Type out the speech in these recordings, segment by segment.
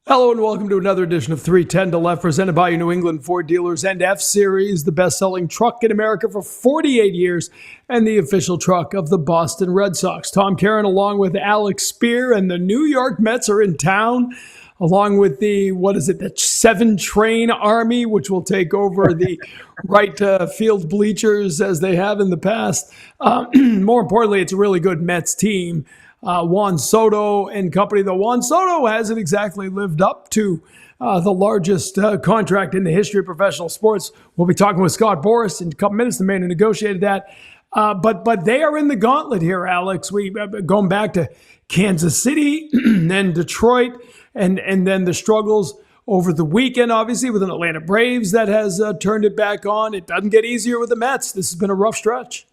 Hello and welcome to another edition of 310 to Left, presented by your New England Ford dealers and F-Series, the best-selling truck in America for 48 years and the official truck of the Boston Red Sox. Tom Caron along with Alex Spear, and the New York Mets are in town along with the 7-train army, which will take over the right field bleachers as they have in the past. More importantly, it's a really good Mets team. Juan Soto and company, though Juan Soto hasn't exactly lived up to the largest contract in the history of professional sports. We'll be talking with Scott Boras in a couple minutes, the man who negotiated that. But they are in the gauntlet here, Alex. We going back to Kansas City and Detroit, and then the struggles over the weekend, obviously, with an Atlanta Braves that has turned it back on. It doesn't get easier with the Mets. This has been a rough stretch.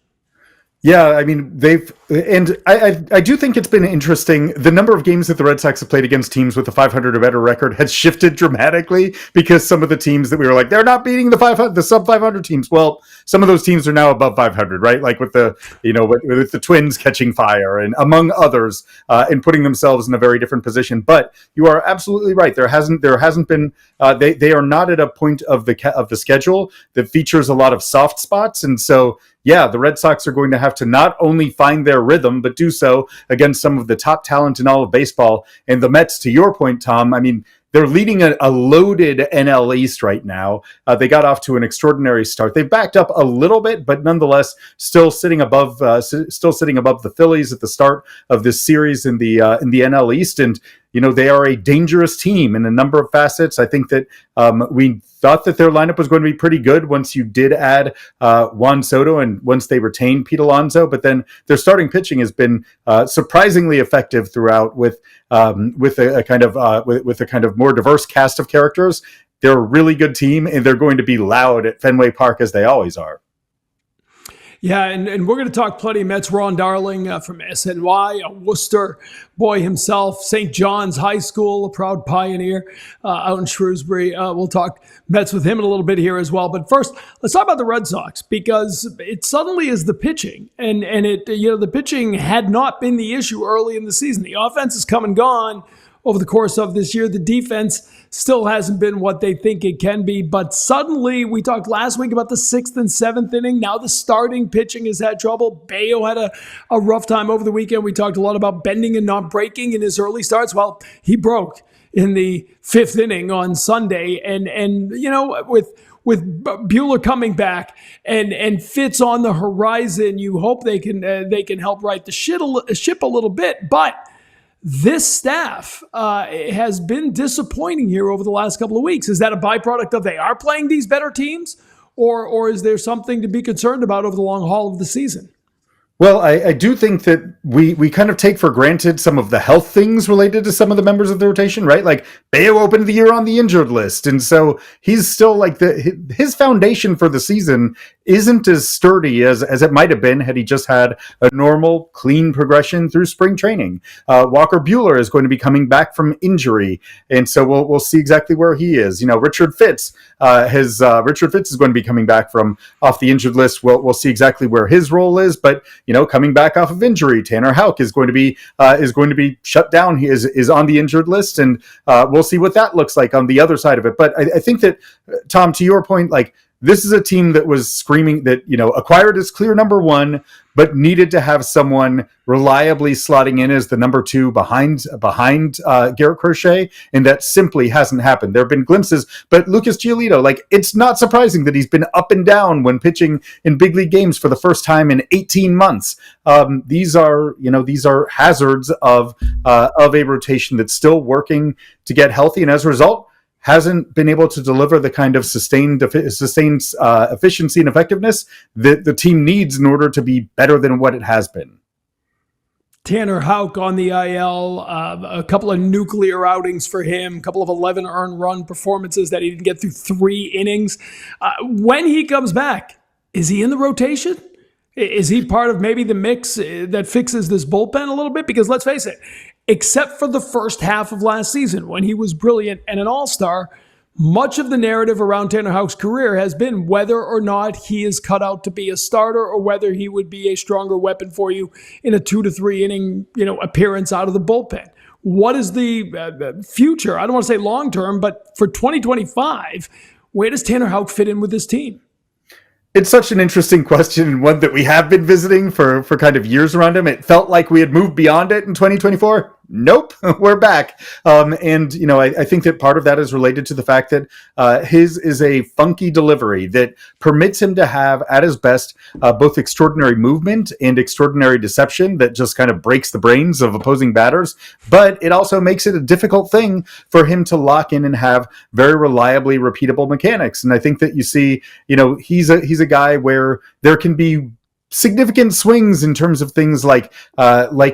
Yeah, I mean, I do think it's been interesting. The number of games that the Red Sox have played against teams with a 500 or better record has shifted dramatically, because some of the teams that we were like, they're not beating the sub 500 teams. Well, some of those teams are now above 500, right? Like with with the Twins catching fire and among others, and putting themselves in a very different position. But you are absolutely right. There hasn't been, they are not at a point of the schedule that features a lot of soft spots. And so, yeah, the Red Sox are going to have to not only find their rhythm, but do so against some of the top talent in all of baseball. And the Mets, to your point, Tom, I mean, they're leading a loaded NL East right now. They got off to an extraordinary start. They've backed up a little bit, but nonetheless, still sitting above the Phillies at the start of this series in the NL East. And they are a dangerous team in a number of facets. I think that we thought that their lineup was going to be pretty good once you did add Juan Soto and once they retained Pete Alonso. But then their starting pitching has been surprisingly effective throughout, with a kind of more diverse cast of characters. They're a really good team, and they're going to be loud at Fenway Park as they always are. Yeah, and we're going to talk plenty of Mets. Ron Darling from SNY, a Worcester boy himself, St. John's High School, a proud pioneer out in Shrewsbury. We'll talk Mets with him in a little bit here as well. But first, let's talk about the Red Sox, because it suddenly is the pitching. And the pitching had not been the issue early in the season. The offense has come and gone over the course of this year. The defense still hasn't been what they think it can be. But suddenly, we talked last week about the 6th and 7th inning. Now the starting pitching has had trouble. Bayo had a rough time over the weekend. We talked a lot about bending and not breaking in his early starts. Well, he broke in the 5th inning on Sunday. And with Buehler coming back and Fitz on the horizon, you hope they can help right the ship a little bit. But this staff has been disappointing here over the last couple of weeks. Is that a byproduct of they are playing these better teams, or is there something to be concerned about over the long haul of the season? Well, I do think that we kind of take for granted some of the health things related to some of the members of the rotation, right? Like Bayo opened the year on the injured list, and so he's still like his foundation for the season isn't as sturdy as it might have been had he just had a normal, clean progression through spring training. Walker Buehler is going to be coming back from injury, and so we'll see exactly where he is. Richard Fitz is going to be coming back from off the injured list. We'll see exactly where his role is, but coming back off of injury, Tanner Houck is going to be shut down. He is on the injured list, and we'll see what that looks like on the other side of it. But I think that, Tom, to your point, like, this is a team that was screaming that, acquired as clear number one, but needed to have someone reliably slotting in as the number two behind Garrett Crochet, and that simply hasn't happened. There have been glimpses, but Lucas Giolito, like, it's not surprising that he's been up and down when pitching in big league games for the first time in 18 months. These are hazards of a rotation that's still working to get healthy, and as a result, hasn't been able to deliver the kind of sustained efficiency and effectiveness that the team needs in order to be better than what it has been. Tanner Houck on the IL, a couple of nuclear outings for him, a couple of 11 earned run performances that he didn't get through 3 innings. When he comes back, is he in the rotation? Is he part of maybe the mix that fixes this bullpen a little bit? Because let's face it, except for the first half of last season when he was brilliant and an all-star, much of the narrative around Tanner Houck's career has been whether or not he is cut out to be a starter or whether he would be a stronger weapon for you in a 2 to 3 inning, appearance out of the bullpen. what is the future? I don't want to say long term, but for 2025, where does Tanner Houck fit in with this team? It's such an interesting question, and one that we have been visiting for kind of years around him. It felt like we had moved beyond it in 2024. Nope, we're back. And, I think that part of that is related to the fact that his is a funky delivery that permits him to have, at his best, both extraordinary movement and extraordinary deception that just kind of breaks the brains of opposing batters. But it also makes it a difficult thing for him to lock in and have very reliably repeatable mechanics. And I think that you see, he's a guy where there can be significant swings in terms of things like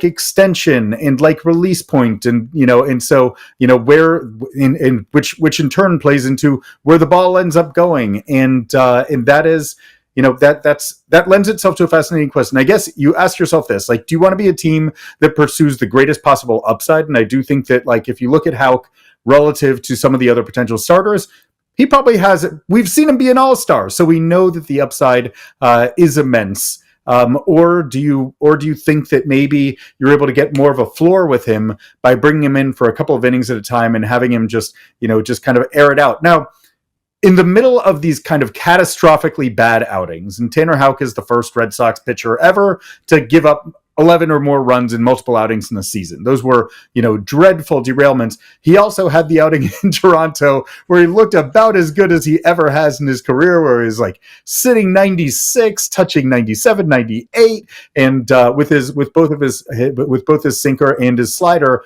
extension and like release point, and so where in which in turn plays into where the ball ends up going, and that is that lends itself to a fascinating question. I guess you ask yourself this, like, do you want to be a team that pursues the greatest possible upside? And I do think that, like, if you look at Houck relative to some of the other potential starters, he probably has it. We've seen him be an all-star, so we know that the upside is immense. Or do you think that maybe you're able to get more of a floor with him by bringing him in for a couple of innings at a time and having him just kind of air it out? Now, in the middle of these kind of catastrophically bad outings, and Tanner Houck is the first Red Sox pitcher ever to give up 11 or more runs in multiple outings in the season. Those were, dreadful derailments. He also had the outing in Toronto where he looked about as good as he ever has in his career, where he's like sitting 96, touching 97, 98, and with both his sinker and his slider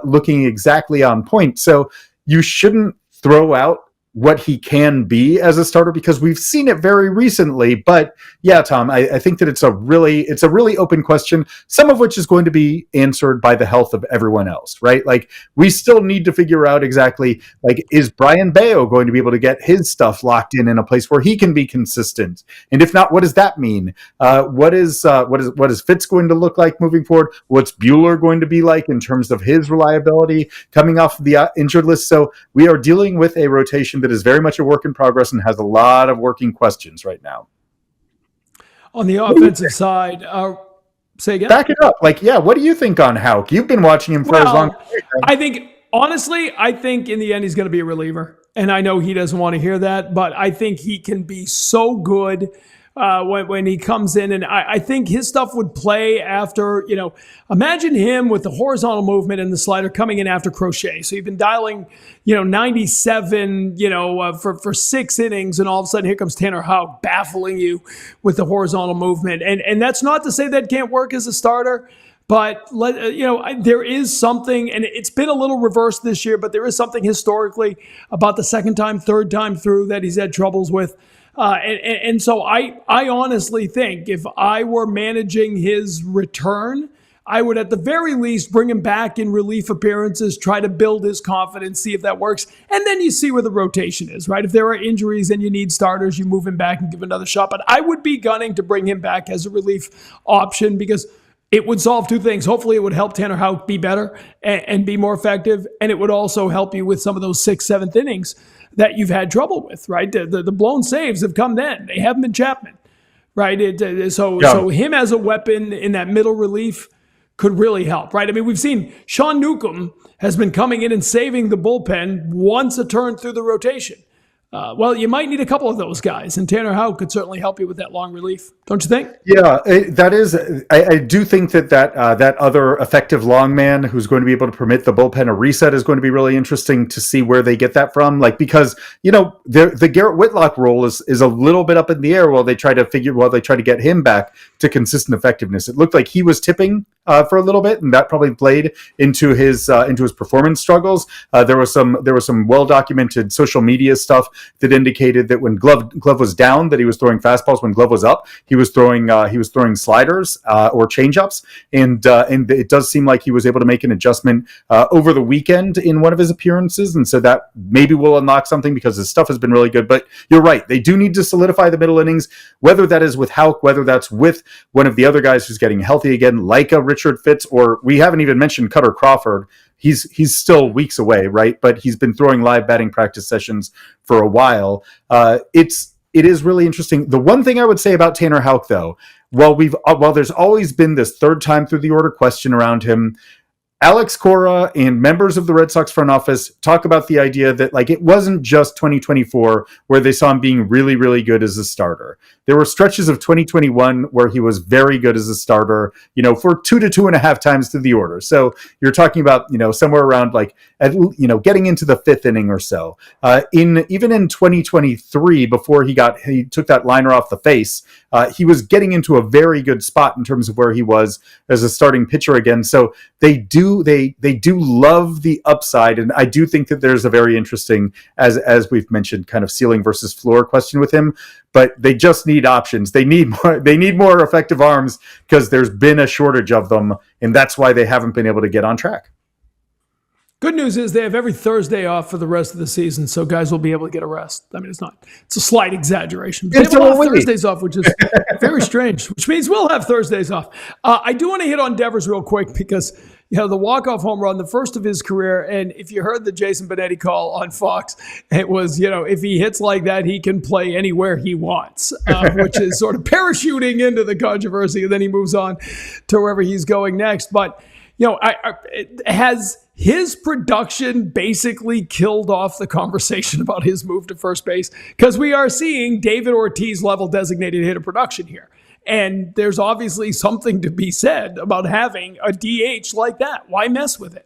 looking exactly on point. So you shouldn't throw out what he can be as a starter, because we've seen it very recently. But yeah, Tom, I think that it's a really open question, some of which is going to be answered by the health of everyone else, right? Like, we still need to figure out exactly, like, is Brian Bayo going to be able to get his stuff locked in a place where he can be consistent? And if not, what does that mean? What is Fitz going to look like moving forward? What's Buehler going to be like in terms of his reliability coming off the injured list? So we are dealing with a rotation that is very much a work in progress and has a lot of working questions right now. On the offensive side, say again? Back it up. Like, yeah, what do you think on Houck? You've been watching him for as long as I think, honestly, I think in the end he's going to be a reliever. And I know he doesn't want to hear that, but I think he can be so good when he comes in. And I think his stuff would play after, imagine him with the horizontal movement and the slider coming in after Crochet. So you've been dialing, 97, for 6 innings, and all of a sudden here comes Tanner Houck baffling you with the horizontal movement. And that's not to say that can't work as a starter, but there is something, and it's been a little reversed this year, but there is something historically about the second time, third time through that he's had troubles with. And so I honestly think if I were managing his return, I would at the very least bring him back in relief appearances, try to build his confidence, see if that works. And then you see where the rotation is, right? If there are injuries and you need starters, you move him back and give another shot. But I would be gunning to bring him back as a relief option, because it would solve 2 things. Hopefully it would help Tanner Houck be better and be more effective. And it would also help you with some of those 6th, 7th innings that you've had trouble with, right? The blown saves have come then. They haven't been Chapman, right? So him as a weapon in that middle relief could really help, right? I mean, we've seen Sean Newcomb has been coming in and saving the bullpen once a turn through the rotation. Well, you might need a couple of those guys, and Tanner Houck could certainly help you with that long relief, don't you think? Yeah, that is. I do think that other effective long man who's going to be able to permit the bullpen a reset is going to be really interesting to see where they get that from. Like, because the Garrett Whitlock role is a little bit up in the air while they try to get him back to consistent effectiveness. It looked like he was tipping for a little bit, and that probably played into his performance struggles. There was some well documented social media stuff that indicated that when Glove was down, that he was throwing fastballs. When Glove was up, he was throwing sliders or changeups, and it does seem like he was able to make an adjustment over the weekend in one of his appearances, and so that maybe will unlock something, because his stuff has been really good. But you're right, they do need to solidify the middle innings, whether that is with Houck, whether that's with one of the other guys who's getting healthy again, like a Richard Fitz, or we haven't even mentioned Cutter Crawford. He's still weeks away, right? But he's been throwing live batting practice sessions for a while. It is really interesting. The one thing I would say about Tanner Houck, though, while there's always been this third time through the order question around him, Alex Cora and members of the Red Sox front office talk about the idea that like it wasn't just 2024 where they saw him being really, really good as a starter. There were stretches of 2021 where he was very good as a starter, for 2 to 2.5 times through the order. So you're talking about, somewhere around like, getting into the 5th inning or so. Even in 2023, before he took that liner off the face, he was getting into a very good spot in terms of where he was as a starting pitcher again. So they do love the upside, and I do think that there's a very interesting, as we've mentioned, kind of ceiling versus floor question with him. But they just need options. They need more effective arms because there's been a shortage of them, and that's why they haven't been able to get on track. Good news is they have every Thursday off for the rest of the season, so guys will be able to get a rest. I mean, it's a slight exaggeration. But they have a lot of Thursdays off, which is very strange, which means we'll have Thursdays off. I do want to hit on Devers real quick because, the walk-off home run, the first of his career, and if you heard the Jason Benetti call on Fox, it was, if he hits like that, he can play anywhere he wants, which is sort of parachuting into the controversy, and then he moves on to wherever he's going next. But, has his production basically killed off the conversation about his move to first base? Because we are seeing David Ortiz level designated hitter production here. And there's obviously something to be said about having a DH like that. Why mess with it?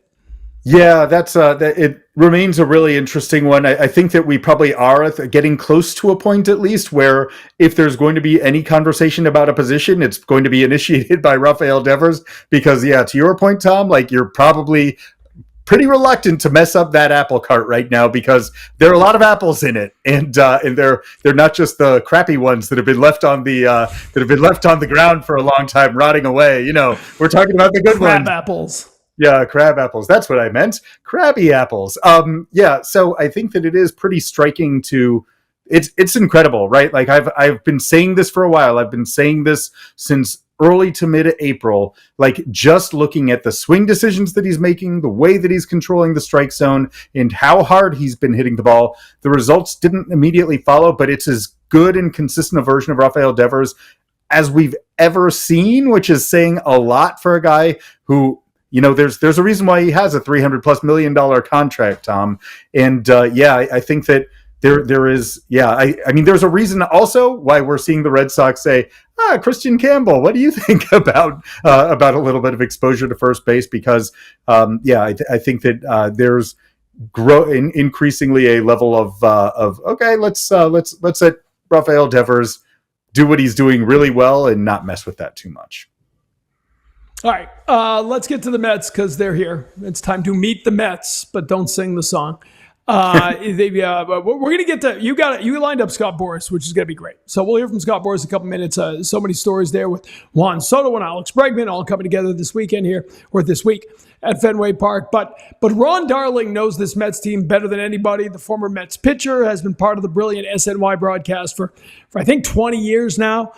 Yeah, it remains a really interesting one. I think that we probably are getting close to a point, at least, where if there's going to be any conversation about a position, it's going to be initiated by Rafael Devers. Because, to your point, Tom, like you're probably pretty reluctant to mess up that apple cart right now because there are a lot of apples in it, and they're not just the crappy ones that have been left on the ground for a long time, rotting away. We're talking about the good ones. Crab apples. Yeah, crab apples. That's what I meant. Crabby apples. So I think that it is pretty striking it's incredible, right? Like I've been saying this for a while. I've been saying this since early to mid-April, like just looking at the swing decisions that he's making, the way that he's controlling the strike zone, and how hard he's been hitting the ball. The results didn't immediately follow, but it's as good and consistent a version of Rafael Devers as we've ever seen, which is saying a lot for a guy who, there's a reason why he has a $300+ million contract, Tom. And I think that there is, I mean, there's a reason also why we're seeing the Red Sox say, Kristian Campbell, what do you think about a little bit of exposure to first base? Because, I think that there's increasingly a level of okay, let's let Rafael Devers do what he's doing really well and not mess with that too much. All right, let's get to the Mets because they're here. It's time to meet the Mets, but don't sing the song. We're going to get to, you lined up Scott Boras, which is going to be great. So we'll hear from Scott Boras in a couple minutes. So many stories there with Juan Soto and Alex Bregman all coming together this weekend here, or this week at Fenway Park. But Ron Darling knows this Mets team better than anybody. The former Mets pitcher has been part of the brilliant SNY broadcast for I think 20 years now.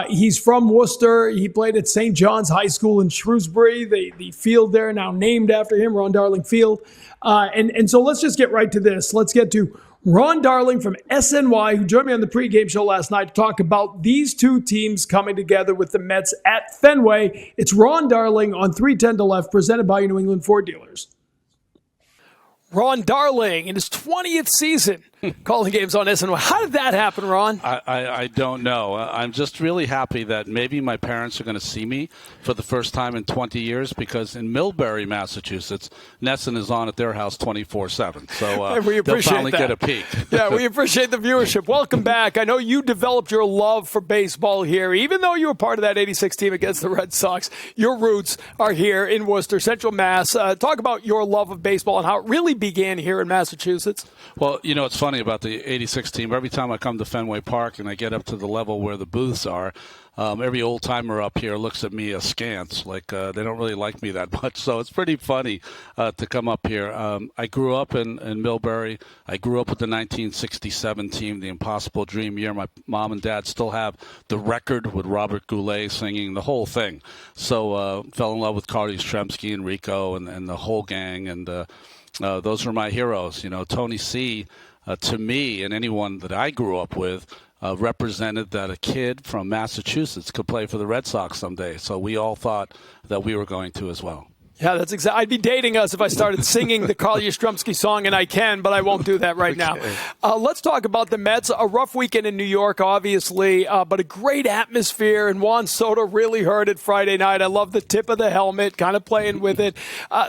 He's from Worcester. He played at St. John's High School in Shrewsbury. The field there now named after him, Ron Darling Field. And so let's just get right to this. Let's get to Ron Darling from SNY, who joined me on the pregame show last night to talk about these two teams coming together with the Mets at Fenway. It's Ron Darling on 310 to Left, presented by your New England Ford dealers. Ron Darling in his 20th season calling games on SNY. How did that happen, Ron? I don't know. I'm just really happy that maybe my parents are going to see me for the first time in 20 years because in Millbury, Massachusetts, Nesson is on at their house 24/7. So they'll finally get a peek. Yeah, we appreciate the viewership. Welcome back. I know you developed your love for baseball here. Even though you were part of that 86 team against the Red Sox, your roots are here in Worcester, Central Mass. Talk about your love of baseball and how it really began here in Massachusetts. Well, it's funny about the 86 team. Every time I come to Fenway Park and I get up to the level where the booths are, every old-timer up here looks at me askance, like they don't really like me that much. So it's pretty funny to come up here. I grew up in Millbury. I grew up with the 1967 team, the Impossible Dream year. My mom and dad still have the record with Robert Goulet singing the whole thing. So fell in love with Carly Yastrzemski and Rico and the whole gang, and those were my heroes. Tony C., to me and anyone that I grew up with, represented that a kid from Massachusetts could play for the Red Sox someday. So we all thought that we were going to as well. Yeah, that's exactly. I'd be dating us if I started singing the Carl Yastrzemski song, and I can, but I won't do that right now. Let's talk about the Mets. A rough weekend in New York, obviously, but a great atmosphere, and Juan Soto really hurt it Friday night. I love the tip of the helmet, kind of playing with it.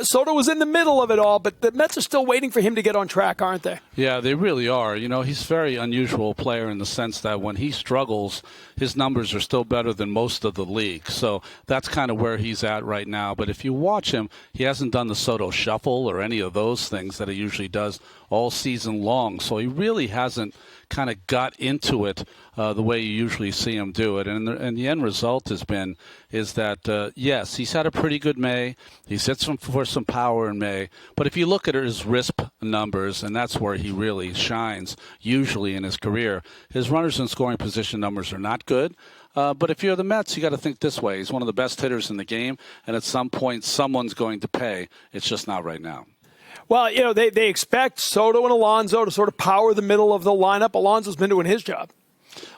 Soto was in the middle of it all, but the Mets are still waiting for him to get on track, aren't they? Yeah, they really are. You know, he's a very unusual player in the sense that when he struggles, his numbers are still better than most of the league. So that's kind of where he's at right now. But if you watch him, he hasn't done the Soto shuffle or any of those things that he usually does all season long. So he really hasn't kind of got into it the way you usually see him do it. And the end result is that, yes, he's had a pretty good May. He's hit for some power in May. But if you look at his RISP numbers, and that's where he really shines usually in his career, his runners in scoring position numbers are not good. But if you're the Mets, you got to think this way. He's one of the best hitters in the game, and at some point, someone's going to pay. It's just not right now. Well, you know, they expect Soto and Alonso to sort of power the middle of the lineup. Alonso's been doing his job.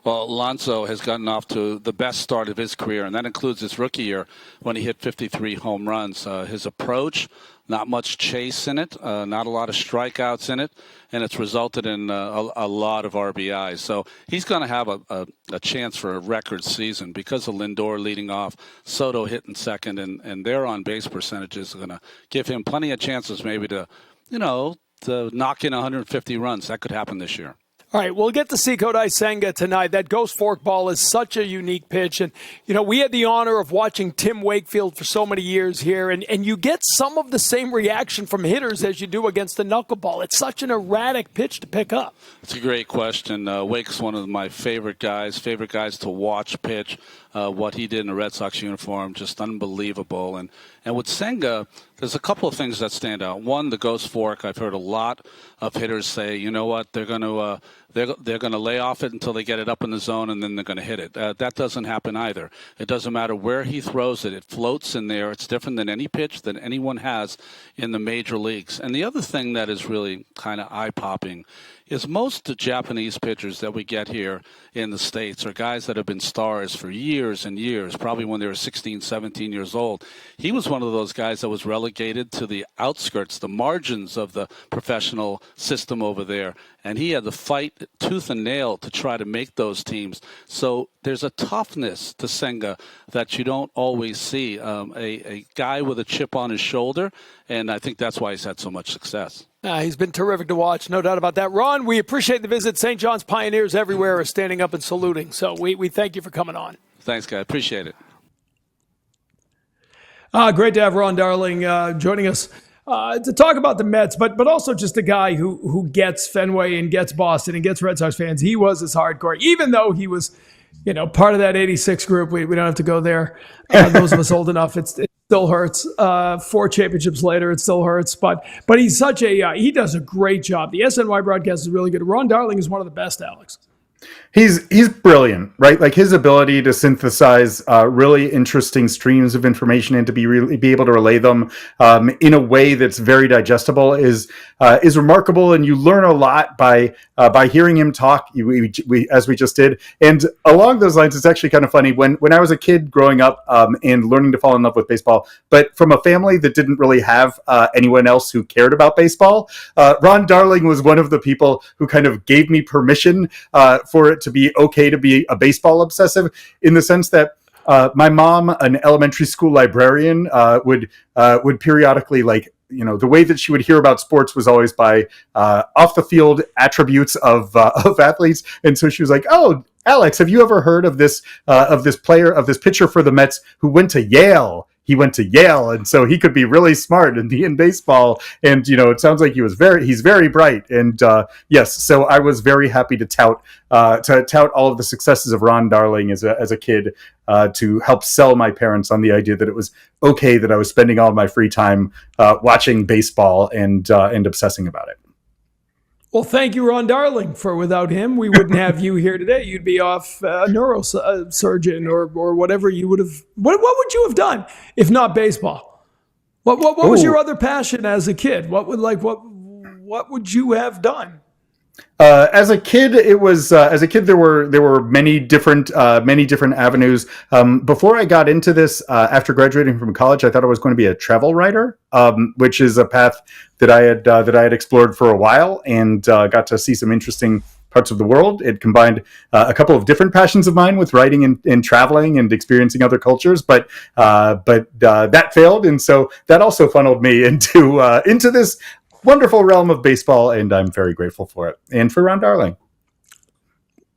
Well, Alonso has gotten off to the best start of his career, and that includes his rookie year when he hit 53 home runs. His approach, not much chase in it, not a lot of strikeouts in it, and it's resulted in a lot of RBIs. So he's going to have a chance for a record season because of Lindor leading off, Soto hitting second, and their on-base percentages are going to give him plenty of chances maybe to knock in 150 runs. That could happen this year. All right, we'll get to Kodai Senga tonight. That ghost forkball is such a unique pitch. And, you know, we had the honor of watching Tim Wakefield for so many years here, and you get some of the same reaction from hitters as you do against the knuckleball. It's such an erratic pitch to pick up. It's a great question. Wake's one of my favorite guys to watch pitch. What he did in a Red Sox uniform, just unbelievable. And with Senga, there's a couple of things that stand out. One, the ghost fork. I've heard a lot of hitters say, you know what, they're going to lay off it until they get it up in the zone, and then they're going to hit it. That doesn't happen either. It doesn't matter where he throws it. It floats in there. It's different than any pitch that anyone has in the major leagues. And the other thing that is really kind of eye-popping is most Japanese pitchers that we get here in the States are guys that have been stars for years and years, probably when they were 16, 17 years old. He was one of those guys that was relegated to the outskirts, the margins of the professional system over there, and he had to fight tooth and nail to try to make those teams. So there's a toughness to Senga that you don't always see, a guy with a chip on his shoulder, and I think that's why he's had so much success. He's been terrific to watch, no doubt about that. Ron, we appreciate the visit. St. John's Pioneers everywhere are standing up and saluting, so we thank you for coming on. Thanks, guys. Appreciate it. Great to have Ron Darling joining us to talk about the Mets, but also just a guy who gets Fenway and gets Boston and gets Red Sox fans. He was as hardcore, even though he was, part of that '86 group. We don't have to go there. Those of us old enough, it still hurts. 4 championships later, it still hurts. But he's such he does a great job. The SNY broadcast is really good. Ron Darling is one of the best, Alex. He's brilliant, right? Like his ability to synthesize really interesting streams of information and to be able to relay them in a way that's very digestible is remarkable. And you learn a lot by hearing him talk. As we just did. And along those lines, it's actually kind of funny when I was a kid growing up and learning to fall in love with baseball, but from a family that didn't really have anyone else who cared about baseball. Ron Darling was one of the people who kind of gave me permission for it to be okay to be a baseball obsessive, in the sense that my mom, an elementary school librarian, would periodically, the way that she would hear about sports was always by off the field attributes of athletes. And so she was like, "Oh, Alex, have you ever heard of this pitcher for the Mets who went to Yale? He went to Yale, and so he could be really smart and be in baseball. And it sounds like he's very bright. And yes, so I was very happy to tout all of the successes of Ron Darling as a kid, to help sell my parents on the idea that it was okay that I was spending all of my free time watching baseball and obsessing about it. Well, thank you, Ron Darling. For without him, we wouldn't have you here today. You'd be off a neurosurgeon or whatever you would have. What would you have done if not baseball? What was your other passion as a kid? What would you have done? As a kid, there were many different avenues. Before I got into this, after graduating from college, I thought I was going to be a travel writer, which is a path that I had explored for a while, and got to see some interesting parts of the world. It combined a couple of different passions of mine with writing and traveling and experiencing other cultures, but that failed, and so that also funneled me into this wonderful realm of baseball, and I'm very grateful for it, and for Ron Darling.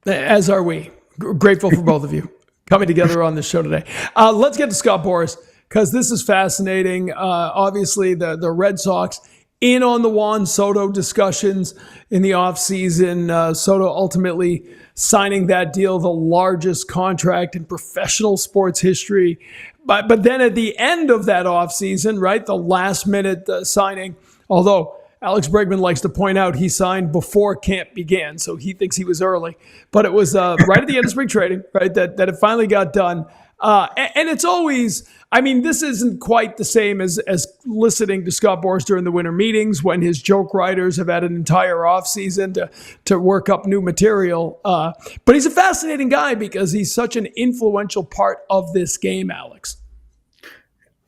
As are we. Grateful for both of you coming together on this show today. Let's get to Scott Boras, because this is fascinating. Obviously, the Red Sox in on the Juan Soto discussions in the offseason. Soto ultimately signing that deal, the largest contract in professional sports history. But then at the end of that offseason, right, the last minute signing, although Alex Bregman likes to point out he signed before camp began, so he thinks he was early. But it was right at the end of spring trading, right, that it finally got done. And it's always, I mean, this isn't quite the same as listening to Scott Boras during the winter meetings when his joke writers have had an entire offseason to work up new material. But he's a fascinating guy because he's such an influential part of this game, Alex.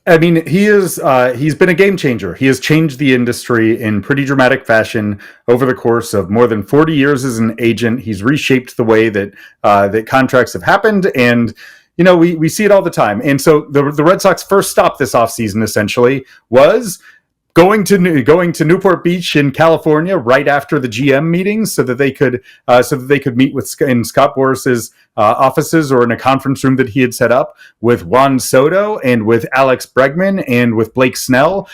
I mean, he's been a game changer. He has changed the industry in pretty dramatic fashion over the course of more than 40 years as an agent. He's reshaped the way that contracts have happened, and we see it all the time. And so the Red Sox first stop this offseason essentially was going to Newport Beach in California right after the GM meetings, so that they could meet in Scott Boras's offices, or in a conference room that he had set up, with Juan Soto and with Alex Bregman and with Blake Snell.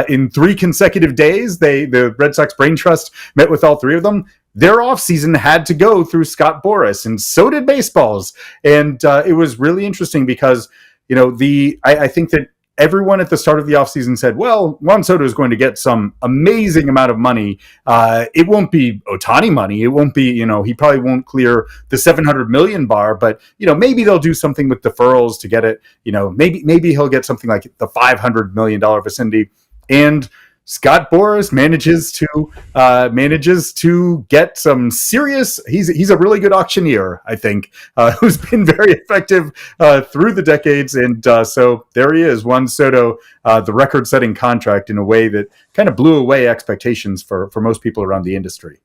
In 3 consecutive days, the Red Sox Brain Trust met with all 3 of them. Their offseason had to go through Scott Boras, and so did baseball's. And it was really interesting because I think that everyone at the start of the offseason said, well, Juan Soto is going to get some amazing amount of money. It won't be Ohtani money. It won't be, he probably won't clear the 700 million bar, but, maybe they'll do something with deferrals to get it. Maybe he'll get something like the $500 million vicinity. And Scott Boras manages to get some serious. He's a really good auctioneer, I think, who's been very effective through the decades, and so there he is, Juan Soto, the record-setting contract in a way that kind of blew away expectations for most people around the industry.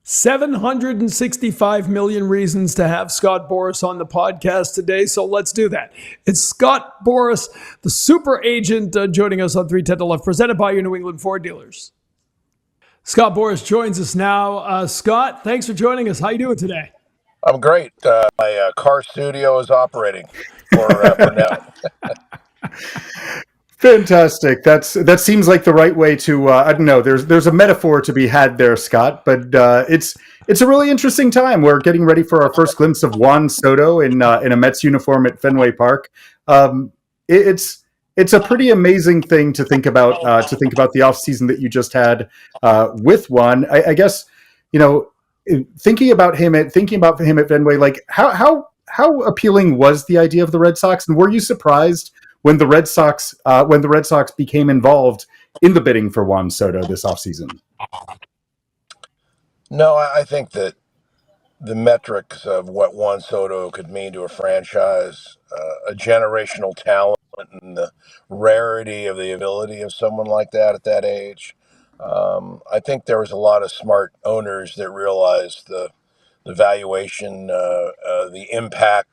765 million reasons to have Scott Boras on the podcast today, so let's do that. It's Scott Boras, the super agent, joining us on 310 to Left, presented by your New England Ford dealers. Scott Boras joins us now. Scott, thanks for joining us. How you doing today? I'm great. My car studio is operating for now. Fantastic. That seems like the right way to. I don't know. There's a metaphor to be had there, Scott. But it's a really interesting time. We're getting ready for our first glimpse of Juan Soto in a Mets uniform at Fenway Park. It's a pretty amazing thing to think about. To think about the offseason that you just had with Juan. I guess thinking about him at Fenway. Like how appealing was the idea of the Red Sox, and were you surprised when the Red Sox became involved in the bidding for Juan Soto this offseason? No, I think that the metrics of what Juan Soto could mean to a franchise, a generational talent, and the rarity of the ability of someone like that at that age, I think there was a lot of smart owners that realized the valuation, the impact,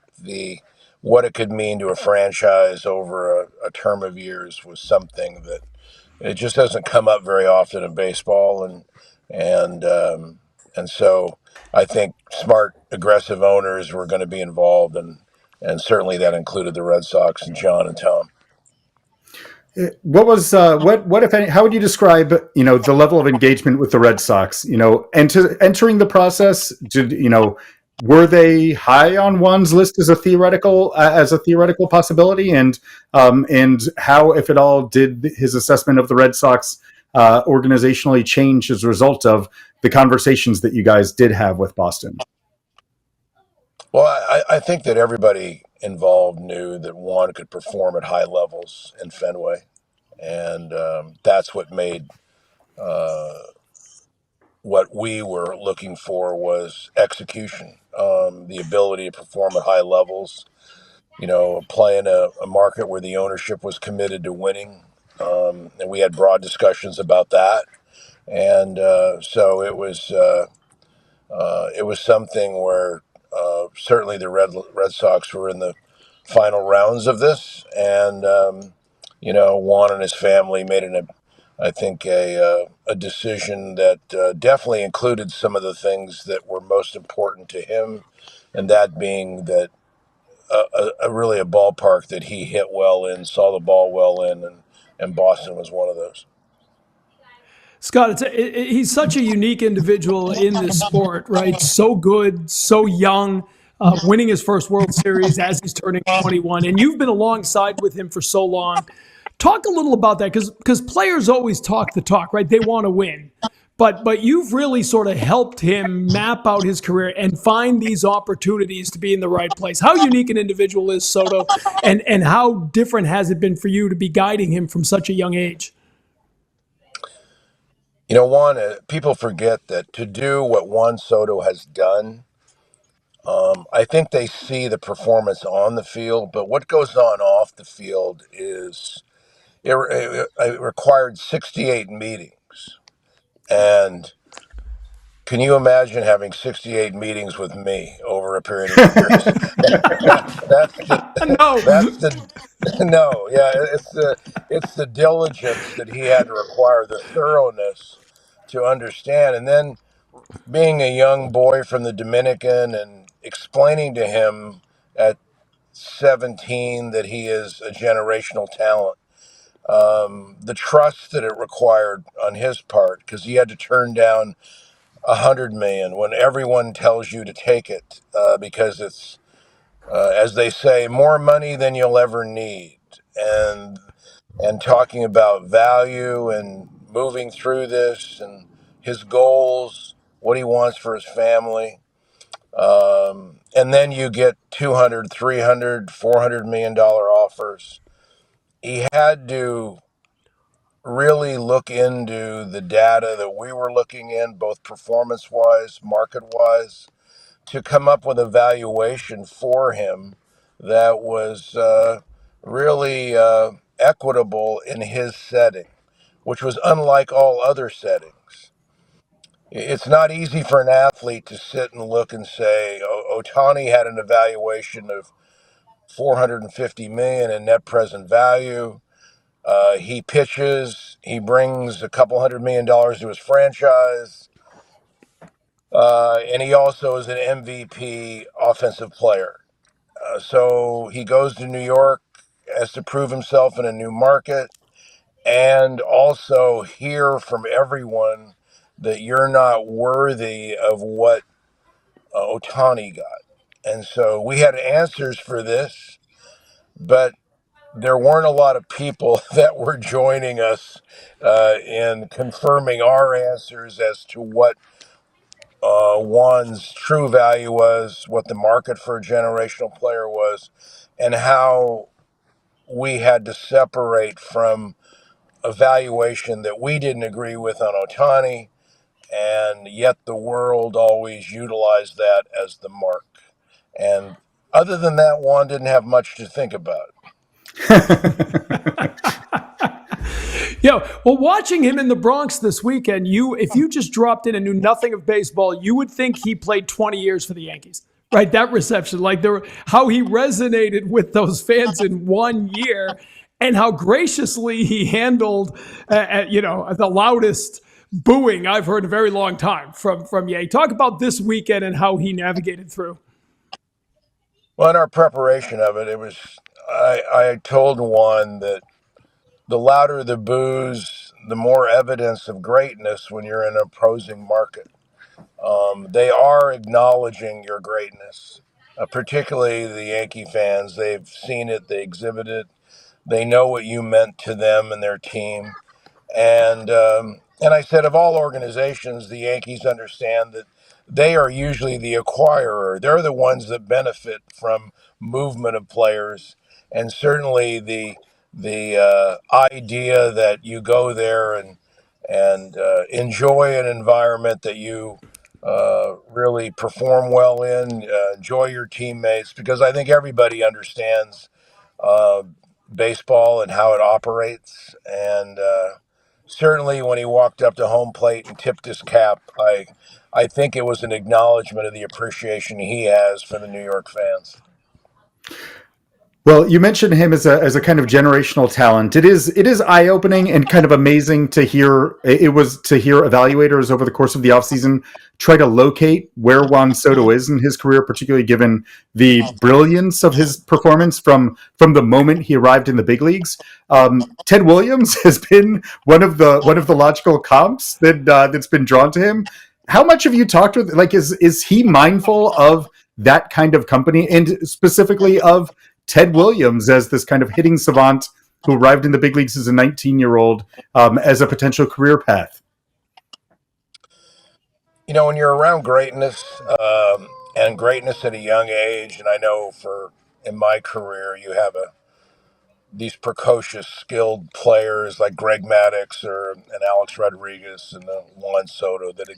what it could mean to a franchise over a term of years was something that it just doesn't come up very often in baseball, and so I think smart, aggressive owners were going to be involved, and certainly that included the Red Sox and John and Tom. What was what if any? How would you describe the level of engagement with the Red Sox? Entering the process, were they high on Juan's list as a theoretical possibility, and how, if at all, did his assessment of the Red Sox organizationally change as a result of the conversations that you guys did have with Boston? Well, I think that everybody involved knew that Juan could perform at high levels in Fenway, and that's what made what we were looking for was execution, the ability to perform at high levels, play in a market where the ownership was committed to winning. And we had broad discussions about that. And so it was something where certainly the Red Sox were in the final rounds of this. And, Juan and his family made I think a decision that definitely included some of the things that were most important to him, and that being that really a ballpark that he hit well in, saw the ball well in, and Boston was one of those. Scott, he's such a unique individual in this sport, right? So good, so young, winning his first World Series as he's turning 21. And you've been alongside with him for so long. Talk a little about that, because players always talk the talk, right? They want to win. But you've really sort of helped him map out his career and find these opportunities to be in the right place. How unique an individual is Soto, and how different has it been for you to be guiding him from such a young age? Juan, people forget that to do what Juan Soto has done, I think they see the performance on the field, but what goes on off the field is it required 68 meetings. And can you imagine having 68 meetings with me over a period of years? No. That's the no, yeah, it's the diligence that he had to require, the thoroughness to understand. And then being a young boy from the Dominican and explaining to him at 17 that he is a generational talent, the trust that it required on his part, because he had to turn down 100 million when everyone tells you to take it, because it's, as they say, more money than you'll ever need. And talking about value and moving through this and his goals, what he wants for his family. And then you get 200, 300, 400 million dollar offers. He had to really look into the data that we were looking in, both performance wise, market wise, to come up with a valuation for him that was really equitable in his setting, which was unlike all other settings. It's not easy for an athlete to sit and look and say, Ohtani had an evaluation of 450 million in net present value. He pitches, he brings a couple $100 million to his franchise. And he also is an MVP offensive player. So he goes to New York, has to prove himself in a new market, and also hear from everyone that you're not worthy of what Ohtani got. And so we had answers for this, but there weren't a lot of people that were joining us in confirming our answers as to what Juan's true value was, what the market for a generational player was, and how we had to separate from a valuation that we didn't agree with on Ohtani, and yet the world always utilized that as the mark. And other than that, Juan didn't have much to think about. Yeah, well, watching him in the Bronx this weekend, if you just dropped in and knew nothing of baseball, you would think he played 20 years for the Yankees, right? That reception, like how he resonated with those fans in 1 year, and how graciously he handled, the loudest booing I've heard in a very long time from Ye. Talk about this weekend and how he navigated through. Well, in our preparation of it, I told Juan that the louder the boos, the more evidence of greatness when you're in an opposing market. They are acknowledging your greatness, particularly the Yankee fans. They've seen it, they exhibit it, they know what you meant to them and their team. And I said, of all organizations, the Yankees understand that they are usually the acquirer. They're the ones that benefit from movement of players, and certainly the idea that you go there and enjoy an environment that you really perform well in. Enjoy your teammates, because I think everybody understands uh, baseball and how it operates. And certainly, when he walked up to home plate and tipped his cap, I think it was an acknowledgement of the appreciation he has for the New York fans. Well, you mentioned him as a kind of generational talent. It is eye opening and kind of amazing to hear. It was to hear evaluators over the course of the offseason try to locate where Juan Soto is in his career, particularly given the brilliance of his performance from the moment he arrived in the big leagues. Ted Williams has been one of the logical comps that's been drawn to him. How much have you talked with? Like, is he mindful of that kind of company, and specifically of Ted Williams as this kind of hitting savant who arrived in the big leagues as a 19-year-old as a potential career path? When you're around greatness, and greatness at a young age, and I know in my career, you have these precocious, skilled players like Greg Maddux and Alex Rodriguez and Juan Soto that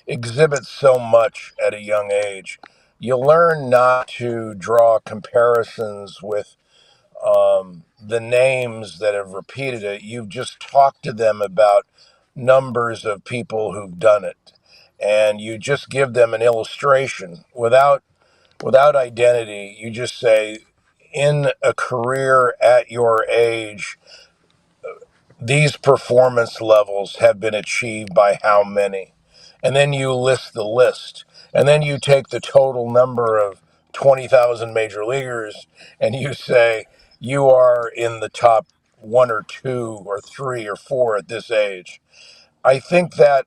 exhibit so much at a young age. You learn not to draw comparisons with the names that have repeated it. You've just talked to them about numbers of people who've done it, and you just give them an illustration without identity. You just say, in a career at your age, these performance levels have been achieved by how many? And then you list the list. And then you take the total number of 20,000 major leaguers and you say, you are in the top one or two or three or four at this age. I think that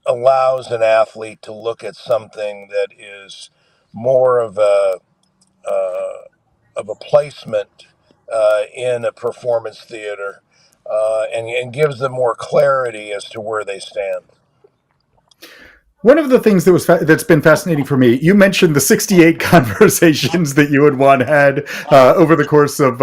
allows an athlete to look at something that is more of a placement in a performance theater, and gives them more clarity as to where they stand. One of the things that's been fascinating for me, you mentioned the 68 conversations that you and Juan had over the course of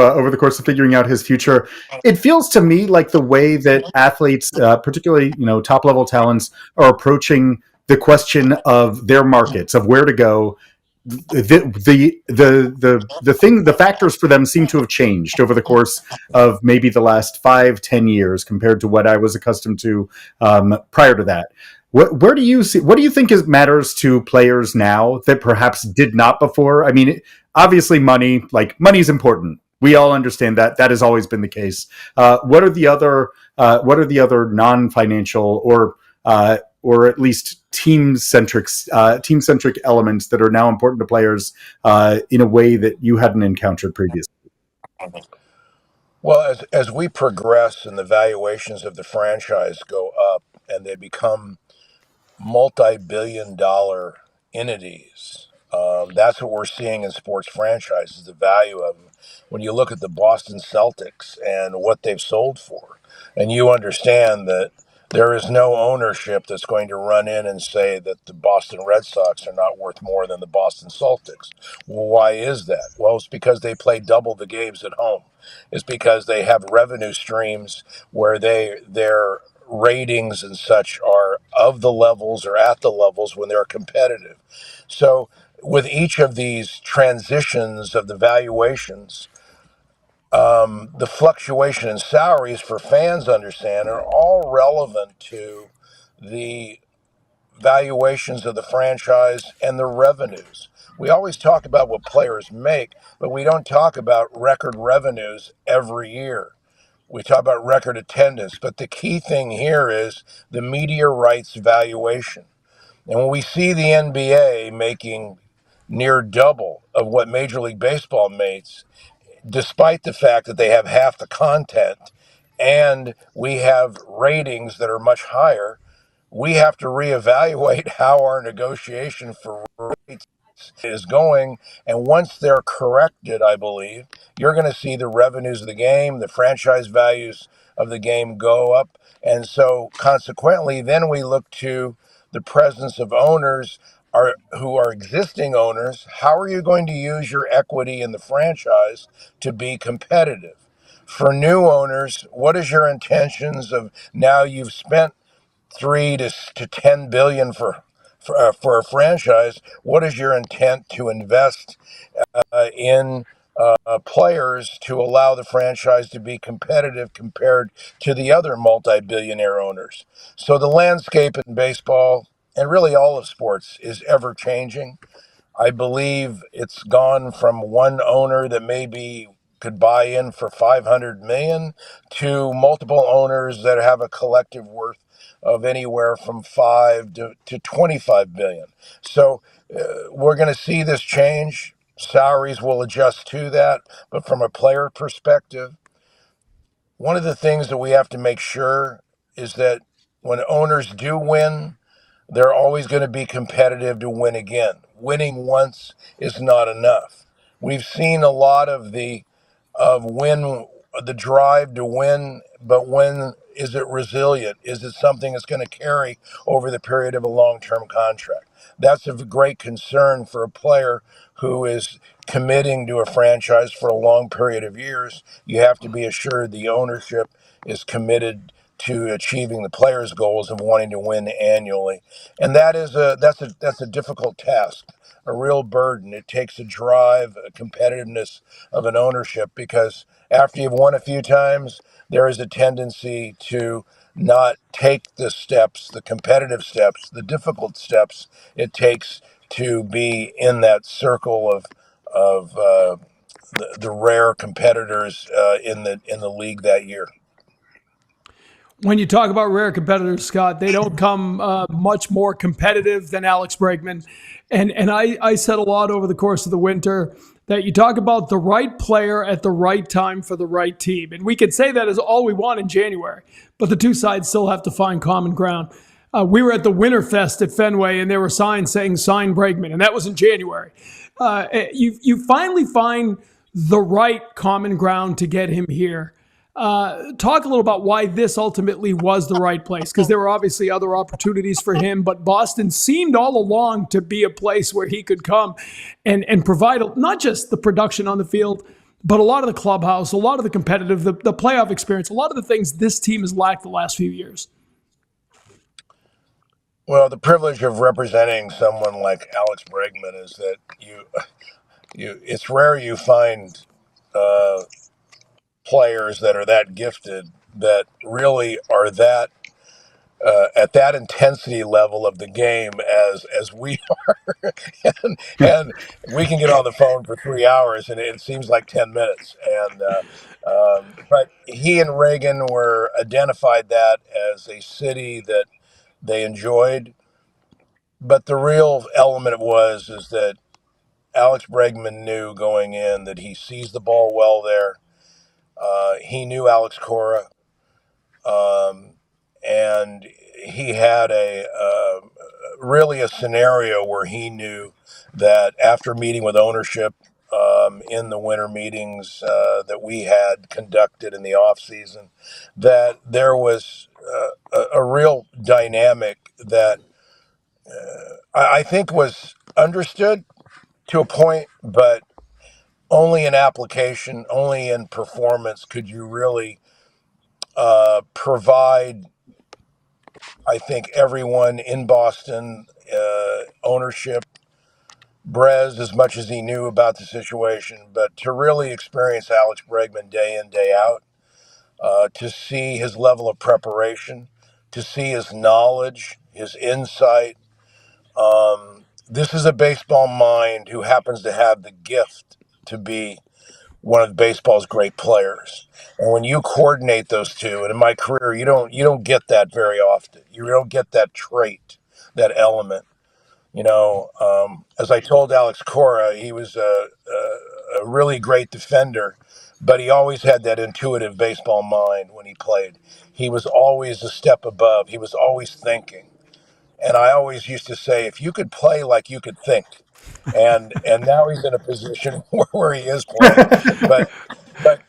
figuring out his future. It feels to me like the way that athletes, particularly top level talents, are approaching the question of their markets, of where to go. The factors for them seem to have changed over the course of maybe the last 5-10 years compared to what I was accustomed to prior to that. What do you think matters to players now that perhaps did not before? I mean, obviously money's important. We all understand that. That has always been the case. What are the other non-financial or at least team-centric elements that are now important to players in a way that you hadn't encountered previously? Well, as we progress and the valuations of the franchise go up and they become multi-billion-dollar entities, that's what we're seeing in sports franchises, the value of them. When you look at the Boston Celtics and what they've sold for, and you understand that there is no ownership that's going to run in and say that the Boston Red Sox are not worth more than the Boston Celtics. Well, why is that? Well, it's because they play double the games at home. It's because they have revenue streams where their ratings and such are of the levels or at the levels when they're competitive. So with each of these transitions of the valuations, the fluctuation in salaries, for fans understand, are all relevant to the valuations of the franchise and the revenues. We always talk about what players make, but we don't talk about record revenues every year. We talk about record attendance, but the key thing here is the media rights valuation. And when we see the NBA making near double of what Major League Baseball makes, despite the fact that they have half the content and we have ratings that are much higher, we have to reevaluate how our negotiation for rates is going. And once they're corrected, I believe, you're going to see the revenues of the game, the franchise values of the game go up. And so consequently, then we look to the presence of owners who are existing owners. How are you going to use your equity in the franchise to be competitive? For new owners, what is your intentions of now you've spent 3 to 10 billion for a franchise? What is your intent to invest in players to allow the franchise to be competitive compared to the other multi-billionaire owners? So the landscape in baseball and really all of sports is ever changing. I believe it's gone from one owner that maybe could buy in for 500 million to multiple owners that have a collective worth of anywhere from 5 to 25 billion. So we're going to see this change. Salaries will adjust to that. But from a player perspective, one of the things that we have to make sure is that when owners do win, they're always going to be competitive to win again. Winning once is not enough. We've seen a lot of the drive to win, but when is it resilient? Is it something that's going to carry over the period of a long-term contract? That's of great concern for a player who is committing to a franchise for a long period of years. You have to be assured the ownership is committed to achieving the player's goals of wanting to win annually, and that's a difficult task, a real burden. It takes a drive, a competitiveness of an ownership, because after you've won a few times, there is a tendency to not take the steps, the competitive steps, the difficult steps it takes to be in that circle of the rare competitors in the league that year. When you talk about rare competitors, Scott, they don't come much more competitive than Alex Bregman. And I said a lot over the course of the winter that you talk about the right player at the right time for the right team. And we could say that is all we want in January, but the two sides still have to find common ground. We were at the Winterfest at Fenway, and there were signs saying "Sign Bregman," and that was in January. You finally find the right common ground to get him here. Talk a little about why this ultimately was the right place, because there were obviously other opportunities for him, but Boston seemed all along to be a place where he could come and provide not just the production on the field, but a lot of the clubhouse, a lot of the competitive, the playoff experience, a lot of the things this team has lacked the last few years. Well, the privilege of representing someone like Alex Bregman is that it's rare you find players that are that gifted, that really are that at that intensity level of the game as we are, and we can get on the phone for 3 hours and it seems like 10 minutes. And but he and Reagan were identified that as a city that they enjoyed. But the real element is that Alex Bregman knew going in that he sees the ball well there. He knew Alex Cora, and he had really a scenario where he knew that after meeting with ownership in the winter meetings that we had conducted in the offseason, that there was a real dynamic that I think was understood to a point, but only in application, only in performance could you really provide, I think, everyone in Boston, ownership, Brez, as much as he knew about the situation, but to really experience Alex Bregman day in, day out, to see his level of preparation, to see his knowledge, his insight. This is a baseball mind who happens to have the gift to be one of baseball's great players. And when you coordinate those two, and in my career, you don't get that very often. You don't get that trait, that element. As I told Alex Cora, he was a really great defender, but he always had that intuitive baseball mind when he played. He was always a step above. He was always thinking. And I always used to say, if you could play like you could think, and now he's in a position where he is playing, but but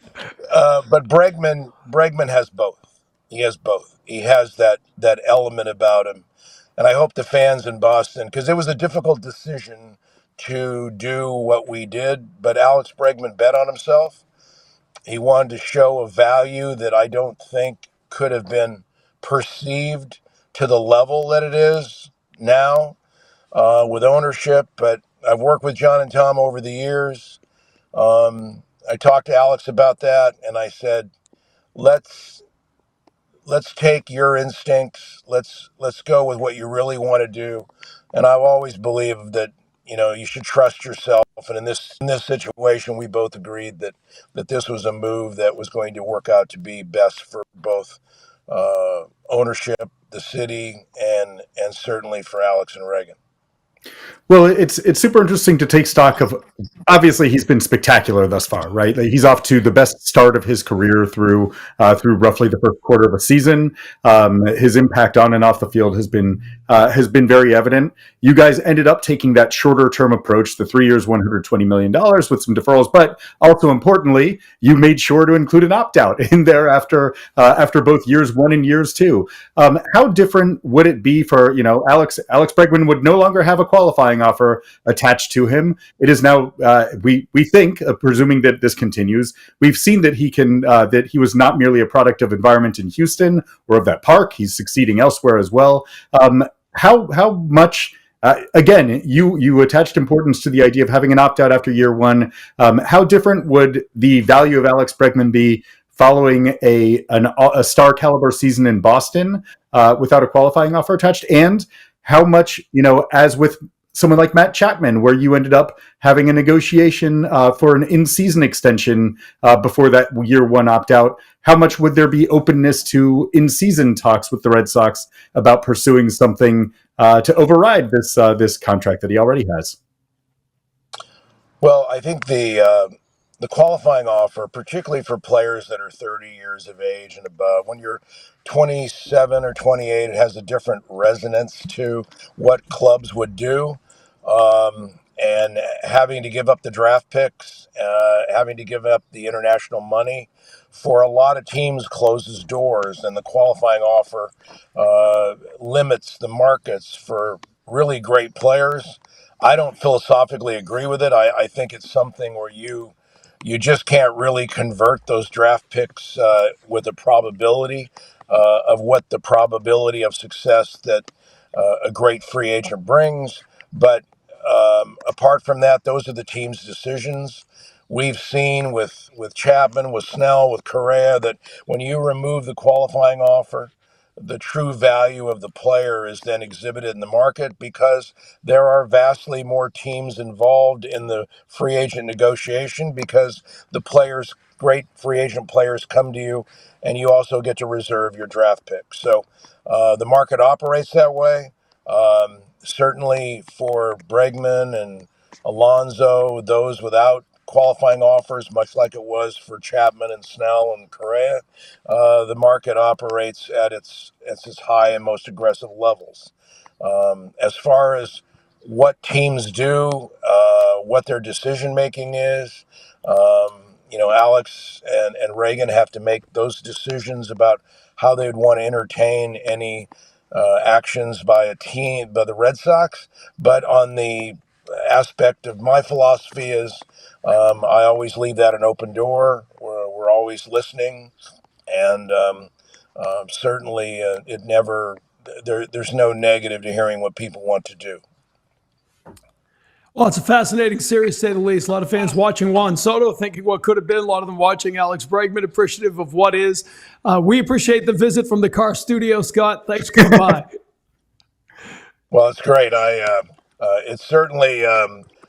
but Bregman has both. He has both. He has that element about him, and I hope the fans in Boston, because it was a difficult decision to do what we did, but Alex Bregman bet on himself. He wanted to show a value that I don't think could have been perceived to the level that it is now with ownership. But I've worked with John and Tom over the years. I talked to Alex about that, and I said, let's take your instincts. Let's go with what you really want to do. And I've always believed that you should trust yourself. And in this situation, we both agreed that this was a move that was going to work out to be best for both ownership, the city, and certainly for Alex and Reagan. Well, it's super interesting to take stock of. Obviously, he's been spectacular thus far, right? Like, he's off to the best start of his career through roughly the first quarter of a season. His impact on and off the field has been very evident. You guys ended up taking that shorter term approach, the 3 years, $120 million with some deferrals, but also importantly, you made sure to include an opt out in there after both years 1 and years 2. How different would it be for Alex Bregman would no longer have a qualifying offer attached to him. It is now we think, presuming that this continues, we've seen that that he was not merely a product of environment in Houston or of that park. He's succeeding elsewhere as well. How much? Again, you attached importance to the idea of having an opt out after year 1. How different would the value of Alex Bregman be following a star caliber season in Boston without a qualifying offer attached? And how much, as with someone like Matt Chapman, where you ended up having a negotiation for an in-season extension before that year 1 opt-out, how much would there be openness to in-season talks with the Red Sox about pursuing something to override this contract that he already has? Well, I think the qualifying offer, particularly for players that are 30 years of age and above, when you're 27 or 28, it has a different resonance to what clubs would do. And having to give up the draft picks, having to give up the international money for a lot of teams closes doors, and the qualifying offer limits the markets for really great players. I don't philosophically agree with it. I think it's something where you just can't really convert those draft picks with a probability of what the probability of success that a great free agent brings. But apart from that, those are the team's decisions. We've seen with Chapman, with Snell, with Correa, that when you remove the qualifying offer, the true value of the player is then exhibited in the market, because there are vastly more teams involved in the free agent negotiation, because the players, great free agent players, come to you, and you also get to reserve your draft pick. So the market operates that way. Certainly for Bregman and Alonso, those without qualifying offers, much like it was for Chapman and Snell and Correa, the market operates at its high and most aggressive levels. As far as what teams do, what their decision making is, Alex and Reagan have to make those decisions about how they'd want to entertain any actions by the Red Sox. But on the aspect of my philosophy is, I always leave that an open door. We're always listening, and certainly there's no negative to hearing what people want to do. Well, it's a fascinating series, to say the least. A lot of fans watching Juan Soto, thinking what could have been. A lot of them watching Alex Bregman, appreciative of what is. We appreciate the visit from the car studio, Scott. Thanks for coming by. Well, it's great. It's certainly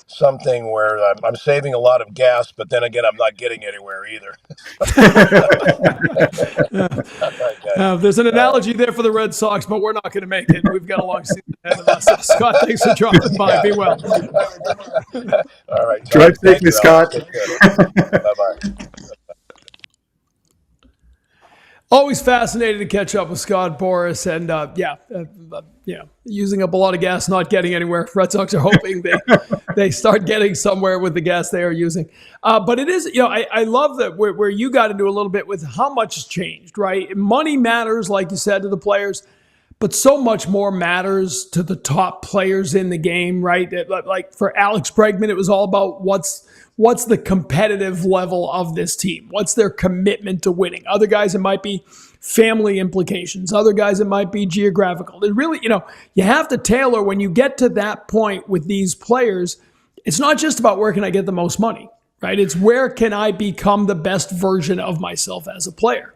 something where I'm saving a lot of gas, but then again, I'm not getting anywhere either. There's an analogy there for the Red Sox, but we're not going to make it. We've got a long season ahead of us. Scott, thanks for dropping by. Yeah. Be well. All right. Drive safely, Scott. Bye-bye. Always fascinated to catch up with Scott Boras, and using up a lot of gas, not getting anywhere. Red Sox are hoping they start getting somewhere with the gas they are using. But it is, I love that where you got into a little bit with how much has changed, right? Money matters, like you said, to the players, but so much more matters to the top players in the game, right? Like for Alex Bregman, it was all about what's what's the competitive level of this team? What's their commitment to winning? Other guys, it might be family implications. Other guys, it might be geographical. It really, you have to tailor when you get to that point with these players. It's not just about where can I get the most money, right? It's where can I become the best version of myself as a player.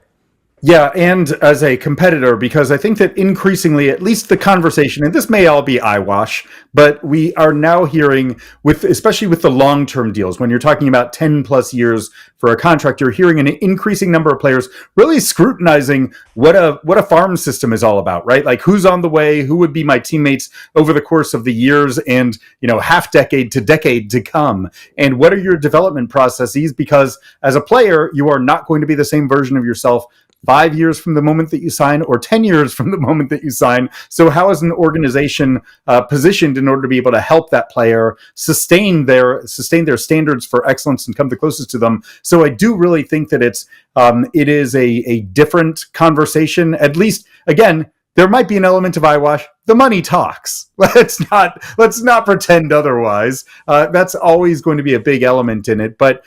Yeah, and as a competitor, because I think that increasingly, at least the conversation, and this may all be eyewash, but we are now hearing, especially with the long-term deals, when you're talking about 10 plus years for a contract, you're hearing an increasing number of players really scrutinizing what a farm system is all about, right? Like who's on the way, who would be my teammates over the course of the years and, half decade to decade to come, and what are your development processes? Because as a player, you are not going to be the same version of yourself 5 years from the moment that you sign or 10 years from the moment that you sign. So how is an organization positioned in order to be able to help that player sustain their standards for excellence and come the closest to them? So I do really think that it is a different conversation. At least, again, there might be an element of eyewash. The money talks. Let's not pretend otherwise. That's always going to be a big element in it. But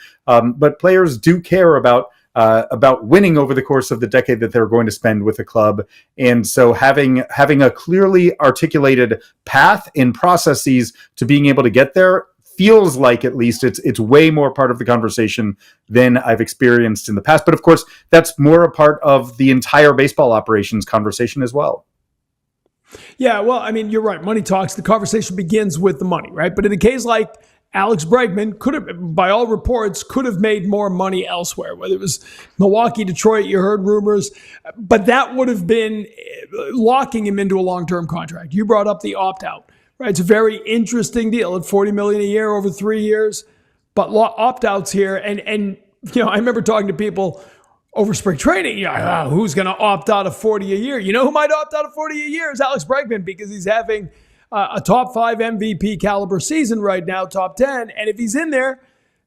players do care about winning over the course of the decade that they're going to spend with a club. And so having a clearly articulated path and processes to being able to get there feels like at least it's way more part of the conversation than I've experienced in the past. But of course, that's more a part of the entire baseball operations conversation as well. Yeah, well, I mean, you're right. Money talks. The conversation begins with the money, right? But in a case like Alex Bregman could have, by all reports, could have made more money elsewhere, whether it was Milwaukee, Detroit, you heard rumors, but that would have been locking him into a long-term contract. You brought up the opt-out, right? It's a very interesting deal at $40 million a year over 3 years, but opt-outs here. And I remember talking to people over spring training, who's going to opt out of 40 a year? You know who might opt out of 40 a year is Alex Bregman, because he's having a top 5 MVP caliber season right now, top 10. And if he's in there,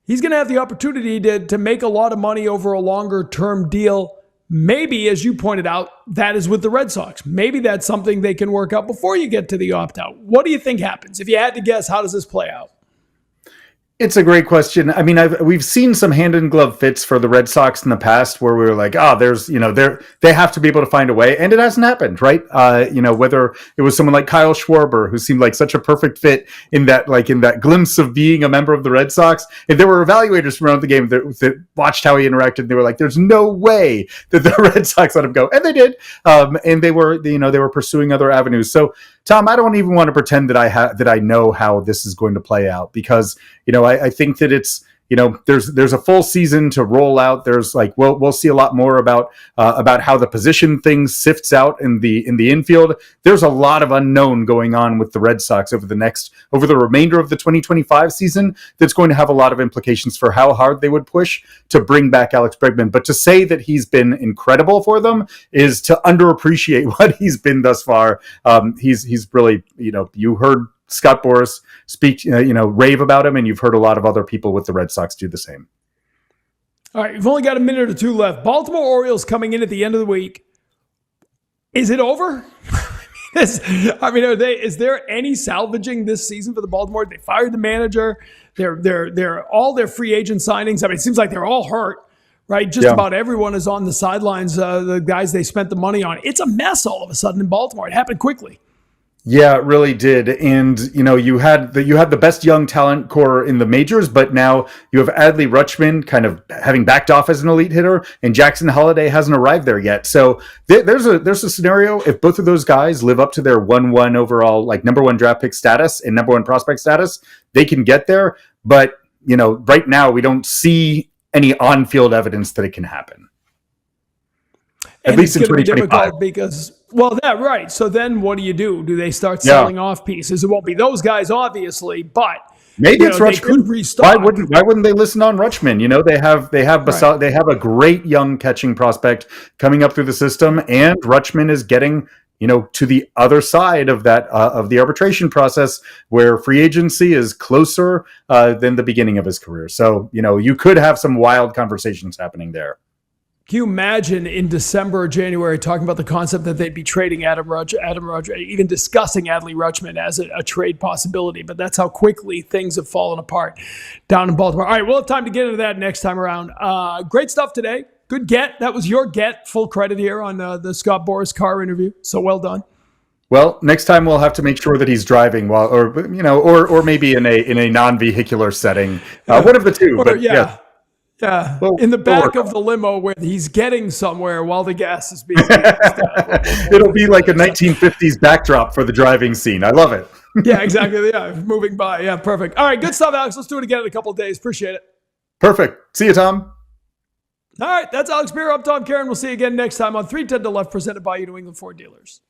he's going to have the opportunity to make a lot of money over a longer term deal. Maybe, as you pointed out, that is with the Red Sox. Maybe that's something they can work out before you get to the opt-out. What do you think happens? If you had to guess, how does this play out? It's a great question. I mean, we've seen some hand in glove fits for the Red Sox in the past where we were like, they have to be able to find a way, and it hasn't happened, right? Whether it was someone like Kyle Schwarber, who seemed like such a perfect fit in that glimpse of being a member of the Red Sox. And there were evaluators from around the game that watched how he interacted. And they were like, "There's no way that the Red Sox let him go," and they did. And they were pursuing other avenues. So, Tom, I don't even want to pretend that I know how this is going to play out, because I think that it's there's a full season to roll out. There's we'll see a lot more about how the position thing sifts out in the infield. There's a lot of unknown going on with the Red Sox over the remainder of the 2025 season. That's going to have a lot of implications for how hard they would push to bring back Alex Bregman. But to say that he's been incredible for them is to underappreciate what he's been thus far. He's really, you heard Scott Boras speak, rave about him, and you've heard a lot of other people with the Red Sox do the same. All right, you've only got a minute or two left. Baltimore Orioles coming in at the end of the week. Is it over? Is there any salvaging this season for the Baltimore? They fired the manager. They're all their free agent signings. I mean, it seems like they're all hurt, right? Just about everyone is on the sidelines. The guys they spent the money on. It's a mess all of a sudden in Baltimore. It happened quickly. Yeah, it really did. And, you had the best young talent core in the majors, but now you have Adley Rutschman kind of having backed off as an elite hitter, and Jackson Holliday hasn't arrived there yet. So there's a scenario, if both of those guys live up to their 1-1 overall, number 1 draft pick status and number 1 prospect status, they can get there. But, right now we don't see any on-field evidence that it can happen. At least in 2025. Right. So then what do? Do they start selling off pieces? It won't be those guys, obviously, but maybe it's Rutschman. They could restock. Why wouldn't they listen on Rutschman? They have a great young catching prospect coming up through the system, and Rutschman is getting to the other side of that of the arbitration process, where free agency is closer than the beginning of his career. So you could have some wild conversations happening there. Can you imagine in December or January talking about the concept that they'd be trading Adam Rudge, even discussing Adley Rutschman as a trade possibility? But that's how quickly things have fallen apart down in Baltimore. All right, we'll have time to get into that next time around. Great stuff today. Good get. That was your get. Full credit here on the Scott Boras car interview. So well done. Well, next time we'll have to make sure that he's driving or maybe in a non-vehicular setting. One of the two. Yeah. In the back of the limo where he's getting somewhere while the gas is being used. It'll be like a 1950s backdrop for the driving scene. I love it. Yeah, exactly. Yeah, moving by. Yeah, perfect. All right, good stuff, Alex. Let's do it again in a couple of days. Appreciate it. Perfect. See you, Tom. All right, that's Alex Beer. I'm Tom Karen. We'll see you again next time on 310 to Left, presented by New England Ford Dealers.